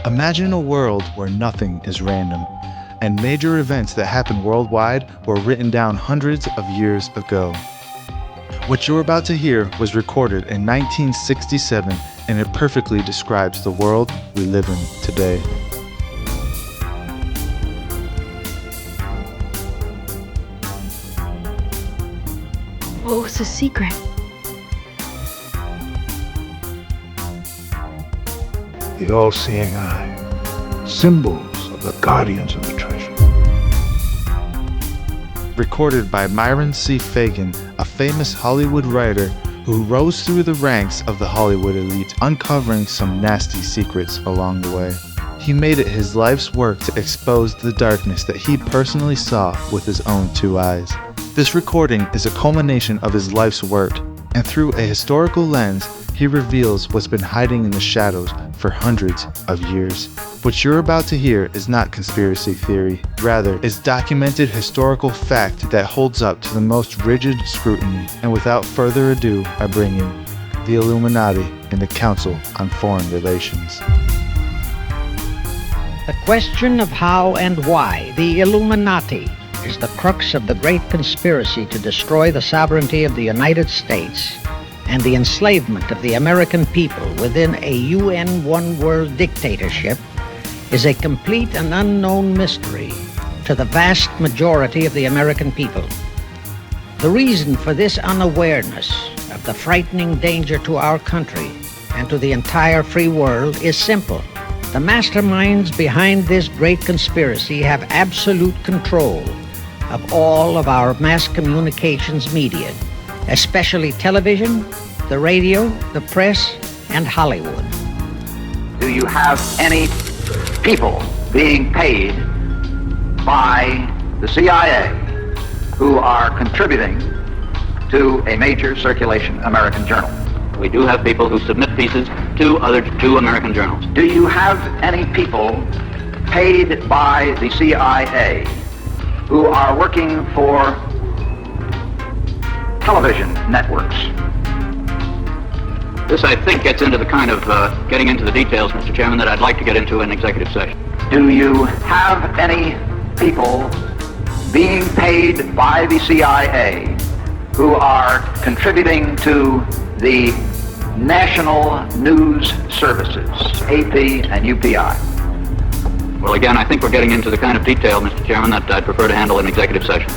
Imagine a world where nothing is random, and major events that happen worldwide were written down hundreds of years ago. What you're about to hear was recorded in 1967, and it perfectly describes the world we live in today. What was the secret? The all-seeing eye, symbols of the guardians of the treasure. Recorded by Myron C. Fagan, a famous Hollywood writer who rose through the ranks of the Hollywood elite, uncovering some nasty secrets along the way. He made it his life's work to expose the darkness that he personally saw with his own two eyes. This recording is a culmination of his life's work, and through a historical lens, he reveals what's been hiding in the shadows for hundreds of years. What you're about to hear is not conspiracy theory, rather, is documented historical fact that holds up to the most rigid scrutiny. And without further ado, I bring in the Illuminati and the Council on Foreign Relations. The question of how and why the Illuminati is the crux of the great conspiracy to destroy the sovereignty of the United States and the enslavement of the American people within a UN one-world dictatorship is a complete and unknown mystery to the vast majority of the American people. The reason for this unawareness of the frightening danger to our country and to the entire free world is simple. The masterminds behind this great conspiracy have absolute control of all of our mass communications media, especially television, the radio, the press, and Hollywood. Do you have any people being paid by the CIA who are contributing to a major circulation American journal? We do have people who submit pieces to two American journals. Do you have any people paid by the CIA who are working for television networks? This, I think, gets into the kind of getting into the details, Mr. Chairman, that I'd like to get into in executive session. Do you have any people being paid by the CIA who are contributing to the national news services, AP and UPI? Well, again, I think we're getting into the kind of detail, Mr. Chairman, that I'd prefer to handle in executive session.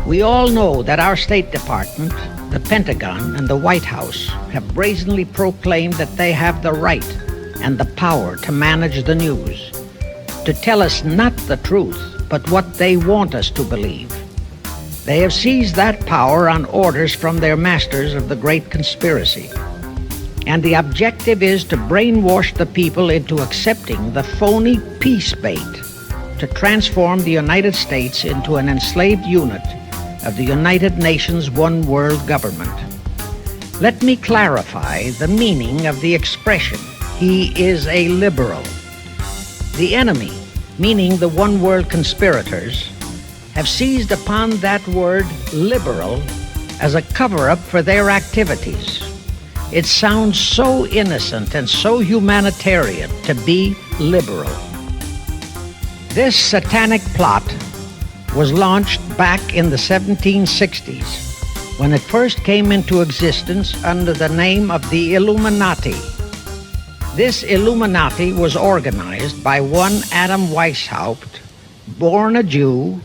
We all know that our State Department, the Pentagon, and the White House have brazenly proclaimed that they have the right and the power to manage the news, to tell us not the truth, but what they want us to believe. They have seized that power on orders from their masters of the great conspiracy. And the objective is to brainwash the people into accepting the phony peace bait to transform the United States into an enslaved unit of the United Nations one world government. Let me clarify the meaning of the expression, he is a liberal. The enemy, meaning the one world conspirators, have seized upon that word liberal as a cover-up for their activities. It sounds so innocent and so humanitarian to be liberal. This satanic plot was launched back in the 1760s when it first came into existence under the name of the Illuminati. This Illuminati was organized by one Adam Weishaupt, born a Jew,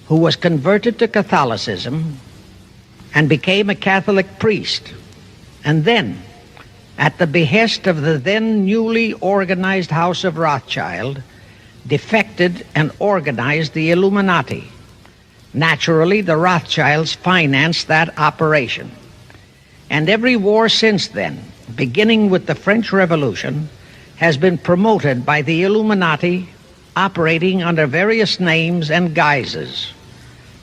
who was converted to Catholicism and became a Catholic priest, and then, at the behest of the then newly organized House of Rothschild, defected and organized the Illuminati. Naturally, the Rothschilds financed that operation. And every war since then, beginning with the French Revolution, has been promoted by the Illuminati, operating under various names and guises.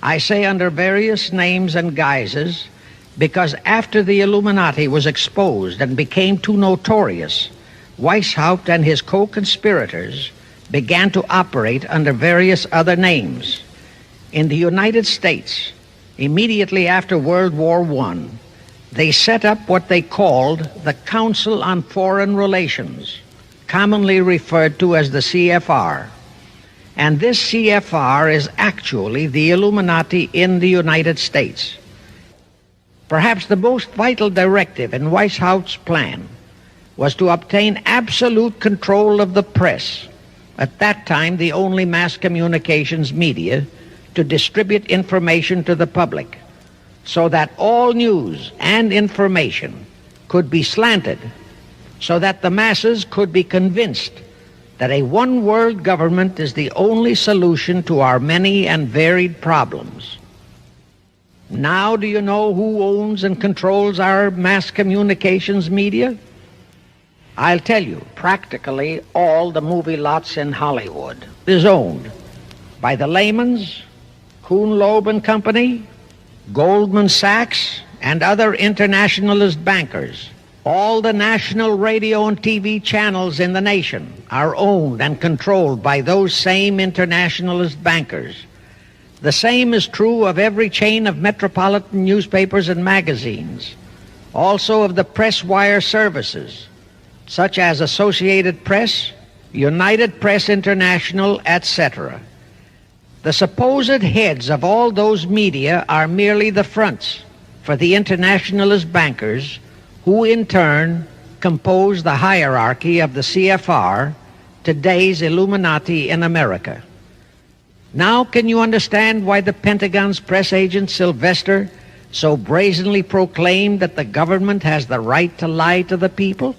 I say under various names and guises because after the Illuminati was exposed and became too notorious, Weishaupt and his co-conspirators began to operate under various other names. In the United States, immediately after World War I, they set up what they called the Council on Foreign Relations, commonly referred to as the CFR. And this CFR is actually the Illuminati in the United States. Perhaps the most vital directive in Weishaupt's plan was to obtain absolute control of the press, at that time the only mass communications media, to distribute information to the public, so that all news and information could be slanted, so that the masses could be convinced that a one-world government is the only solution to our many and varied problems. Now do you know who owns and controls our mass communications media? I'll tell you, practically all the movie lots in Hollywood is owned by the Lehmans, Kuhn Loeb and Company, Goldman Sachs, and other internationalist bankers. All the national radio and TV channels in the nation are owned and controlled by those same internationalist bankers. The same is true of every chain of metropolitan newspapers and magazines, also of the press wire services, such as Associated Press, United Press International, etc. The supposed heads of all those media are merely the fronts for the internationalist bankers, who in turn compose the hierarchy of the CFR, today's Illuminati in America. Now can you understand why the Pentagon's press agent Sylvester so brazenly proclaimed that the government has the right to lie to the people?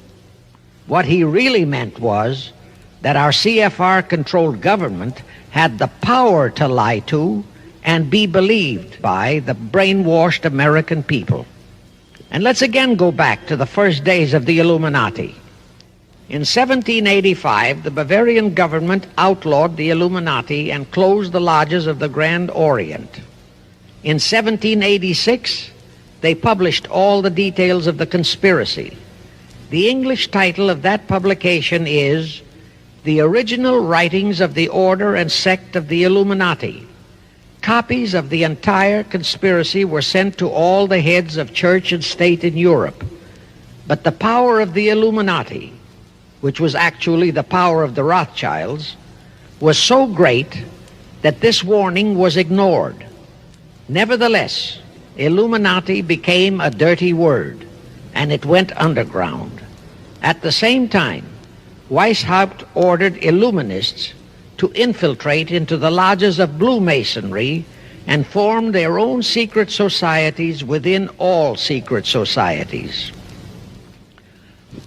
What he really meant was that our CFR-controlled government had the power to lie to and be believed by the brainwashed American people. And let's again go back to the first days of the Illuminati. In 1785, the Bavarian government outlawed the Illuminati and closed the lodges of the Grand Orient. In 1786, they published all the details of the conspiracy. The English title of that publication is The Original Writings of the Order and Sect of the Illuminati. Copies of the entire conspiracy were sent to all the heads of church and state in Europe. But the power of the Illuminati, which was actually the power of the Rothschilds, was so great that this warning was ignored. Nevertheless, Illuminati became a dirty word, and it went underground. At the same time, Weishaupt ordered Illuminists to infiltrate into the lodges of Blue Masonry and form their own secret societies within all secret societies.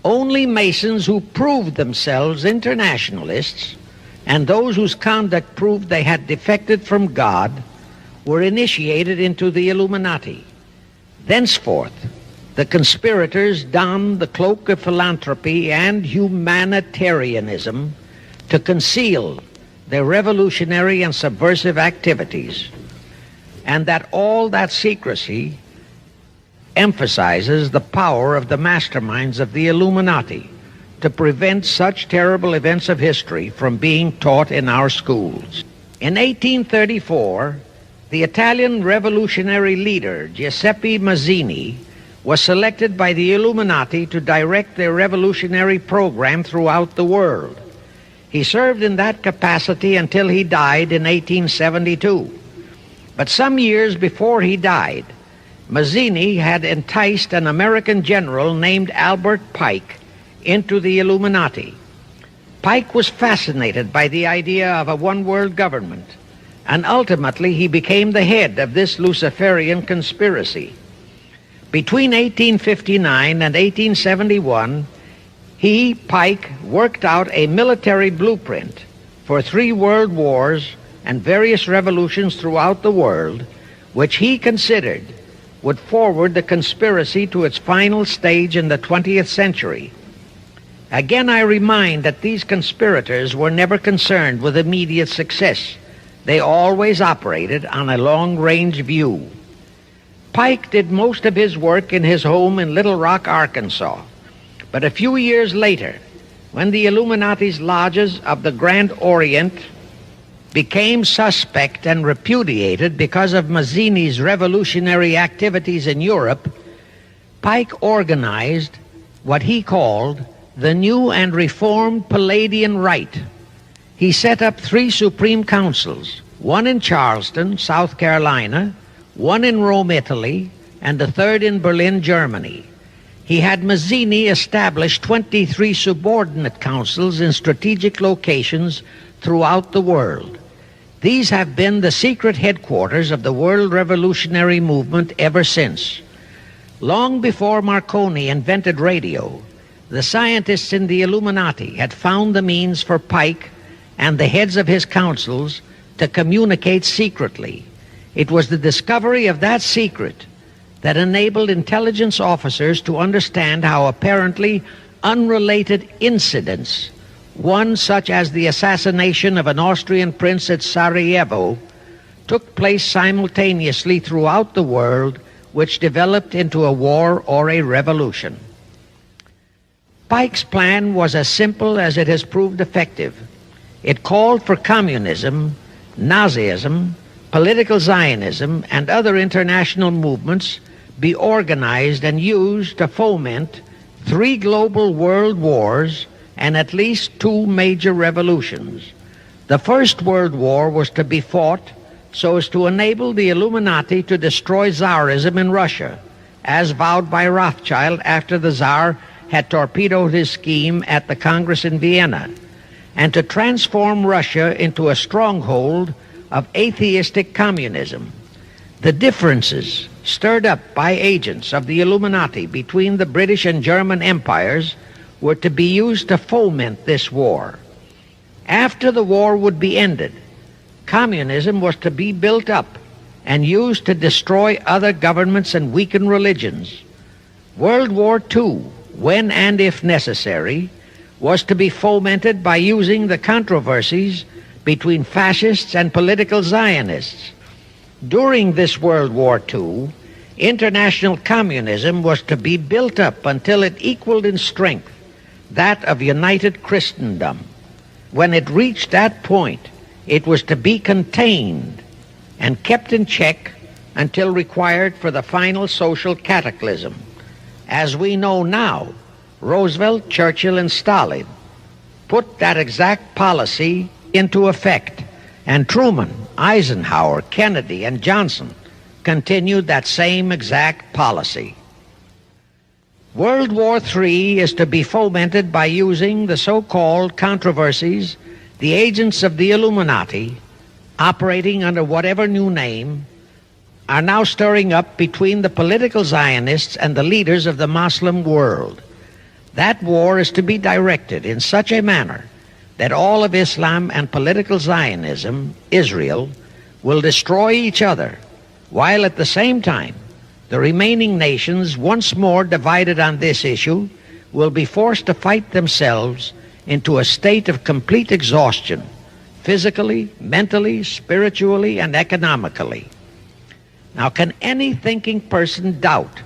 Only Masons who proved themselves internationalists and those whose conduct proved they had defected from God were initiated into the Illuminati. Thenceforth, the conspirators donned the cloak of philanthropy and humanitarianism to conceal their revolutionary and subversive activities, and that all that secrecy emphasizes the power of the masterminds of the Illuminati to prevent such terrible events of history from being taught in our schools. In 1834, the Italian revolutionary leader Giuseppe Mazzini was selected by the Illuminati to direct their revolutionary program throughout the world. He served in that capacity until he died in 1872. But some years before he died, Mazzini had enticed an American general named Albert Pike into the Illuminati. Pike was fascinated by the idea of a one-world government, and ultimately he became the head of this Luciferian conspiracy. Between 1859 and 1871, he, Pike, worked out a military blueprint for 3 world wars and various revolutions throughout the world, which he considered would forward the conspiracy to its final stage in the 20th century. Again, I remind that these conspirators were never concerned with immediate success. They always operated on a long-range view. Pike did most of his work in his home in Little Rock, Arkansas. But a few years later, when the Illuminati's lodges of the Grand Orient became suspect and repudiated because of Mazzini's revolutionary activities in Europe, Pike organized what he called the new and reformed Palladian Rite. He set up 3 supreme councils, one in Charleston, South Carolina, one in Rome, Italy, and the third in Berlin, Germany. He had Mazzini establish 23 subordinate councils in strategic locations throughout the world. These have been the secret headquarters of the world revolutionary movement ever since. Long before Marconi invented radio, the scientists in the Illuminati had found the means for Pike and the heads of his councils to communicate secretly. It was the discovery of that secret that enabled intelligence officers to understand how apparently unrelated incidents, one such as the assassination of an Austrian prince at Sarajevo, took place simultaneously throughout the world, which developed into a war or a revolution. Pike's plan was as simple as it has proved effective. It called for communism, Nazism, political Zionism, and other international movements be organized and used to foment 3 global world wars and at least 2 major revolutions. The First World War was to be fought so as to enable the Illuminati to destroy Tsarism in Russia, as vowed by Rothschild after the Tsar had torpedoed his scheme at the Congress in Vienna, and to transform Russia into a stronghold of atheistic communism. The differences stirred up by agents of the Illuminati between the British and German empires were to be used to foment this war. After the war would be ended, communism was to be built up and used to destroy other governments and weaken religions. World War II, when and if necessary, was to be fomented by using the controversies between fascists and political Zionists. During this World War II, international communism was to be built up until it equaled in strength that of united Christendom. When it reached that point, it was to be contained and kept in check until required for the final social cataclysm. As we know now, Roosevelt, Churchill, and Stalin put that exact policy into effect, and Truman, Eisenhower, Kennedy, and Johnson continued that same exact policy. World War III is to be fomented by using the so-called controversies the agents of the Illuminati, operating under whatever new name, are now stirring up between the political Zionists and the leaders of the Muslim world. That war is to be directed in such a manner that all of Islam and political Zionism, Israel, will destroy each other, while at the same time the remaining nations, once more divided on this issue, will be forced to fight themselves into a state of complete exhaustion, physically, mentally, spiritually, and economically. Now, can any thinking person doubt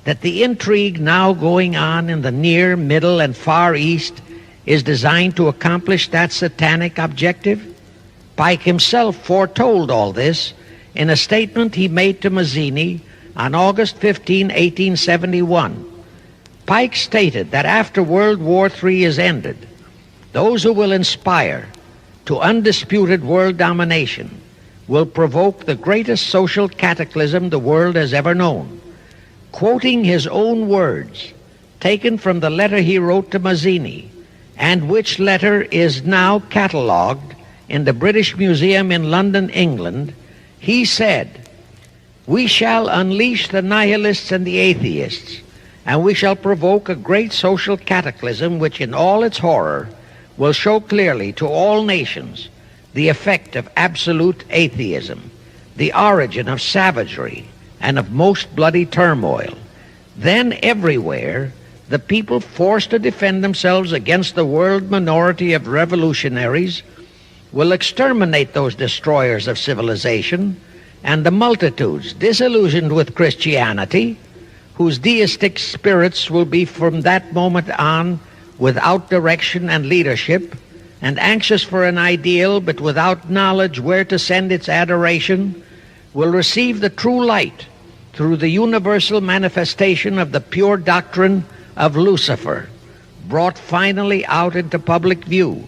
that the intrigue now going on in the Near, Middle, and Far East is designed to accomplish that satanic objective? Pike himself foretold all this in a statement he made to Mazzini on August 15, 1871. Pike stated that after World War III is ended, those who will inspire to undisputed world domination will provoke the greatest social cataclysm the world has ever known. Quoting his own words, taken from the letter he wrote to Mazzini, and which letter is now catalogued in the British Museum in London, England, he said, "We shall unleash the nihilists and the atheists, and we shall provoke a great social cataclysm which in all its horror will show clearly to all nations the effect of absolute atheism, the origin of savagery and of most bloody turmoil. Then everywhere the people forced to defend themselves against the world minority of revolutionaries will exterminate those destroyers of civilization, and the multitudes disillusioned with Christianity, whose deistic spirits will be from that moment on without direction and leadership, and anxious for an ideal but without knowledge where to send its adoration, will receive the true light through the universal manifestation of the pure doctrine of Lucifer, brought finally out into public view,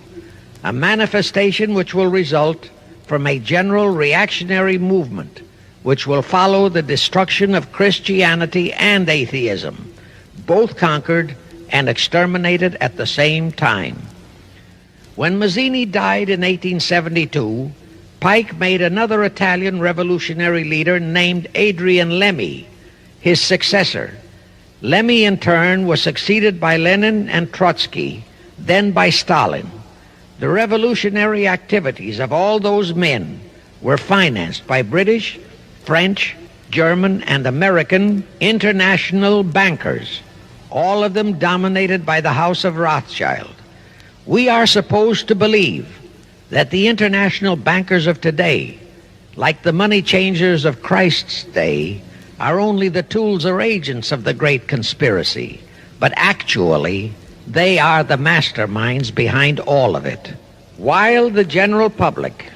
a manifestation which will result from a general reactionary movement which will follow the destruction of Christianity and atheism, both conquered and exterminated at the same time. When Mazzini died in 1872, Pike made another Italian revolutionary leader named Adrian Lemmi his successor. Lemmi, in turn, was succeeded by Lenin and Trotsky, then by Stalin. The revolutionary activities of all those men were financed by British, French, German, and American international bankers, all of them dominated by the House of Rothschild. We are supposed to believe that the international bankers of today, like the money changers of Christ's day, are only the tools or agents of the great conspiracy, but actually they are the masterminds behind all of it. While the general public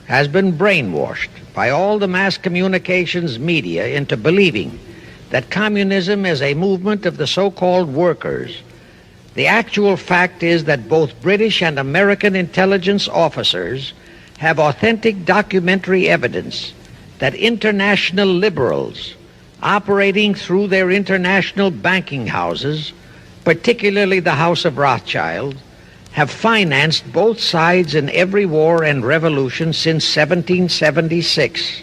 has been brainwashed by all the mass communications media into believing that communism is a movement of the so-called workers, the actual fact is that both British and American intelligence officers have authentic documentary evidence that international liberals operating through their international banking houses, particularly the House of Rothschild, have financed both sides in every war and revolution since 1776.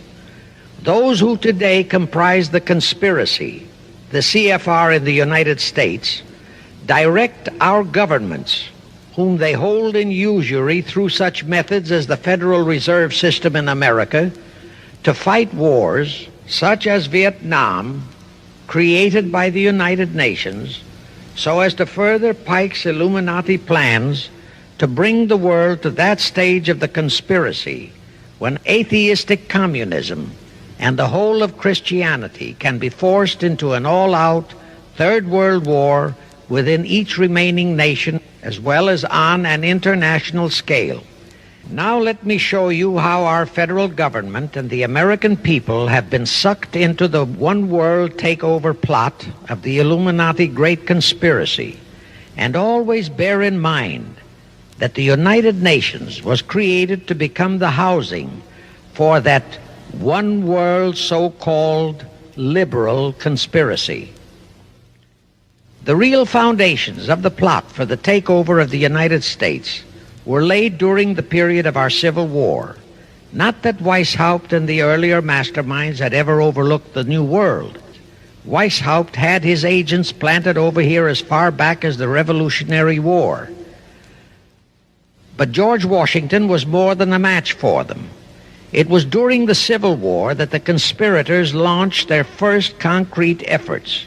Those who today comprise the conspiracy, the CFR in the United States, direct our governments, whom they hold in usury through such methods as the Federal Reserve System in America, to fight wars such as Vietnam, created by the United Nations, so as to further Pike's Illuminati plans to bring the world to that stage of the conspiracy when atheistic communism and the whole of Christianity can be forced into an all-out Third World War within each remaining nation, as well as on an international scale. Now let me show you how our federal government and the American people have been sucked into the one-world takeover plot of the Illuminati Great Conspiracy. And always bear in mind that the United Nations was created to become the housing for that one-world so-called liberal conspiracy. The real foundations of the plot for the takeover of the United States were laid during the period of our Civil War. Not that Weishaupt and the earlier masterminds had ever overlooked the New World. Weishaupt had his agents planted over here as far back as the Revolutionary War. But George Washington was more than a match for them. It was during the Civil War that the conspirators launched their first concrete efforts.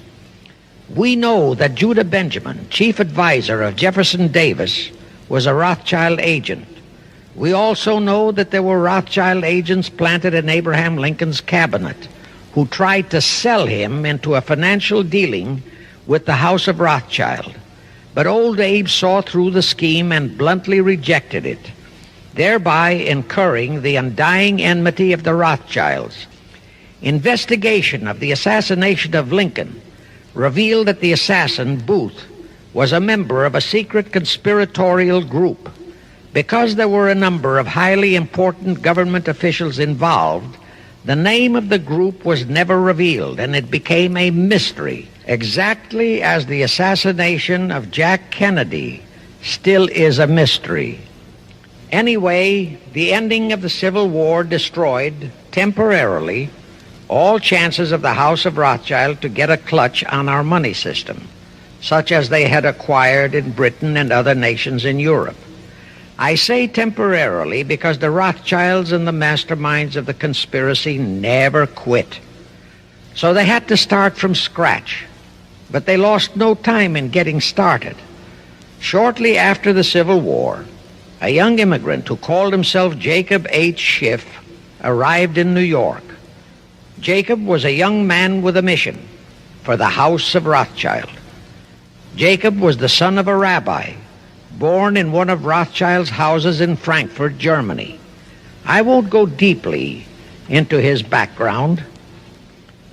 We know that Judah Benjamin, chief advisor of Jefferson Davis, was a Rothschild agent. We also know that there were Rothschild agents planted in Abraham Lincoln's cabinet who tried to sell him into a financial dealing with the House of Rothschild. But old Abe saw through the scheme and bluntly rejected it, thereby incurring the undying enmity of the Rothschilds. Investigation of the assassination of Lincoln revealed that the assassin, Booth, was a member of a secret conspiratorial group. Because there were a number of highly important government officials involved, the name of the group was never revealed, and it became a mystery, exactly as the assassination of Jack Kennedy still is a mystery. Anyway, the ending of the Civil War destroyed, temporarily, all chances of the House of Rothschild to get a clutch on our money system, such as they had acquired in Britain and other nations in Europe. I say temporarily because the Rothschilds and the masterminds of the conspiracy never quit. So they had to start from scratch, but they lost no time in getting started. Shortly after the Civil War, a young immigrant who called himself Jacob H. Schiff arrived in New York. Jacob was a young man with a mission for the House of Rothschild. Jacob was the son of a rabbi, born in one of Rothschild's houses in Frankfurt, Germany. I won't go deeply into his background.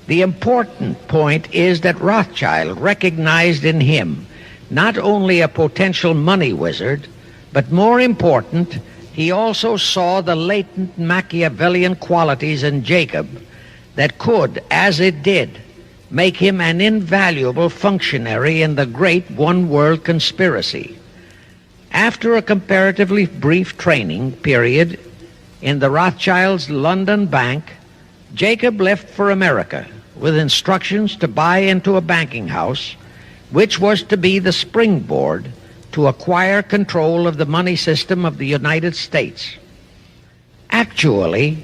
The important point is that Rothschild recognized in him not only a potential money wizard, but more important, he also saw the latent Machiavellian qualities in Jacob that could, as it did, make him an invaluable functionary in the great one-world conspiracy. After a comparatively brief training period in the Rothschilds' London bank, Jacob left for America with instructions to buy into a banking house, which was to be the springboard to acquire control of the money system of the United States. Actually,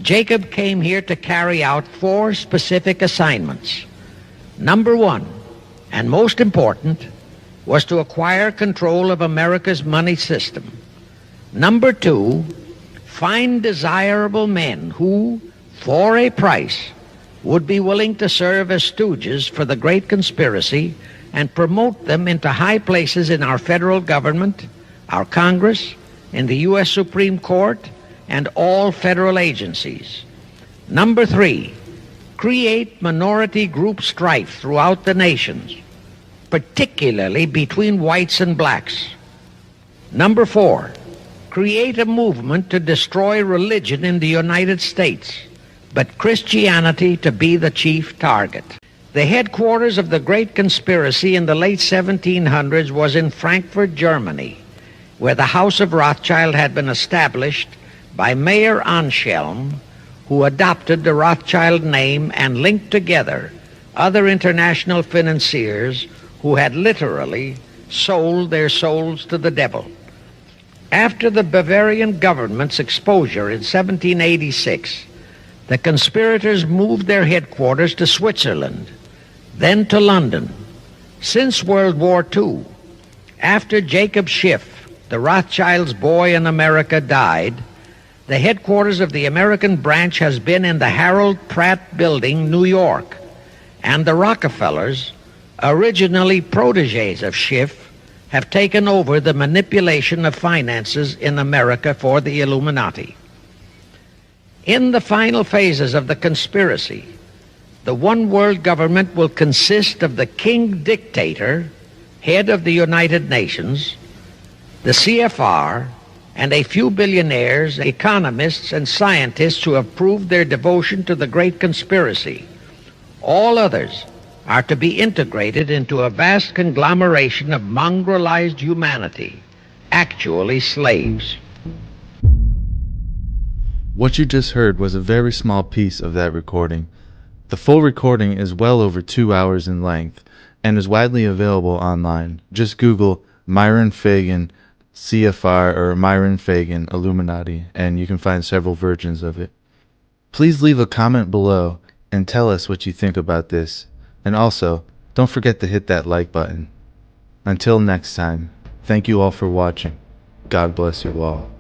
Jacob came here to carry out 4 specific assignments. Number 1, and most important, was to acquire control of America's money system. Number 2, find desirable men who, for a price, would be willing to serve as stooges for the great conspiracy and promote them into high places in our federal government, our Congress, in the U.S. Supreme Court, and all federal agencies. Number 3, create minority group strife throughout the nations, particularly between whites and blacks. Number 4, create a movement to destroy religion in the United States, but Christianity to be the chief target. The headquarters of the great conspiracy in the late 1700s was in Frankfurt, Germany, where the House of Rothschild had been established by Mayer Anschelm, who adopted the Rothschild name and linked together other international financiers who had literally sold their souls to the devil. After the Bavarian government's exposure in 1786, the conspirators moved their headquarters to Switzerland, then to London. Since World War II, after Jacob Schiff, the Rothschilds' boy in America, died, the headquarters of the American branch has been in the Harold Pratt Building, New York, and the Rockefellers, originally protégés of Schiff, have taken over the manipulation of finances in America for the Illuminati. In the final phases of the conspiracy, the one-world government will consist of the king dictator, head of the United Nations, the CFR, and a few billionaires, economists, and scientists who have proved their devotion to the great conspiracy. All others are to be integrated into a vast conglomeration of mongrelized humanity, actually slaves. What you just heard was a very small piece of that recording. The full recording is well over 2 hours in length and is widely available online. Just Google Myron Fagan CFR or Myron Fagan Illuminati and you can find several versions of it. Please leave a comment below and tell us what you think about this. And also, don't forget to hit that like button. Until next time, thank you all for watching. God bless you all.